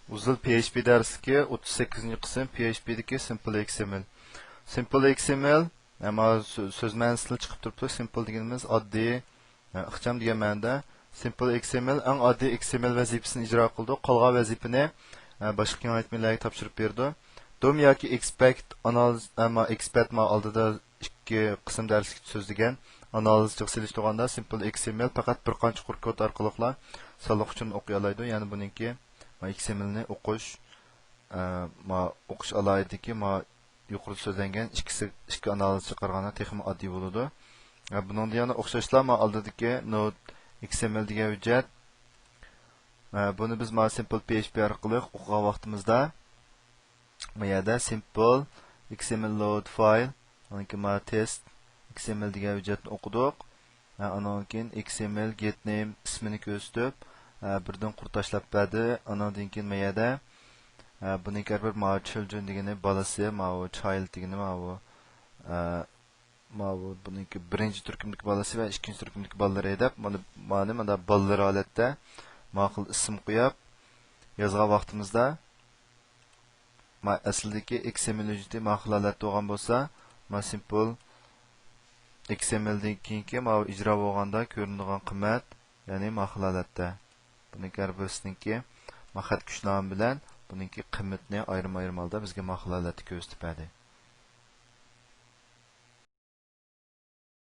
Uzul PHP dersiga 38-ci qism PHP'deki Simple XML. Simple XML ama söz ma'nosida chiqib turibdi. Simple deganimiz oddiy, ixcham degan ma'noda. Simple XML eng oddiy XML vazifasini ijro qildi. Qolgan vazifani boshqa kengaytmalarga topshirib berdi. DOM yoki expect analiz ama expert ma oldida ikki qism darslik so'zlagan analizga selishtirganda Simple XML faqat bir qancha qurq kod orqali sonliq uchun o'qiy oladi. Ya'ni buningki XML ni o'qish alayidiki yuqori so'zlangan ikki analiz chiqarganda texnik oddiy bo'ladi. Buning yana o'xshashlar oldidagi Node XML degan hujjat. Buni biz Simple PHP orqali o'qigan vaqtimizda bu yerda Simple XML load file, uniki test XML degan hujjatni o'qidik. Undan keyin XML get name ismini ko'rsatib, birdan qurtashlab berdi. Undan keyin bu yerda buniki bir children degani balasi, child degani buniki birinchi turkumdagi balasi va ikkinchi turkumdagi balalar edi. Mana balalar holatda ma'qul ism qo'yib yozgan vaqtimizda aslidagi XML hujjati ma'qul holatda bo'lgan bo'lsa, simple XML dan keyingi ijro bo'lganda ko'rinadigan qiymat, ya'ni ma'qul holatda. Buniki birsiniki xat kuchnomi bilan buniki qiymatni ayrim-ayrim holda bizga ma'qul holatda ko'rsatib berdi.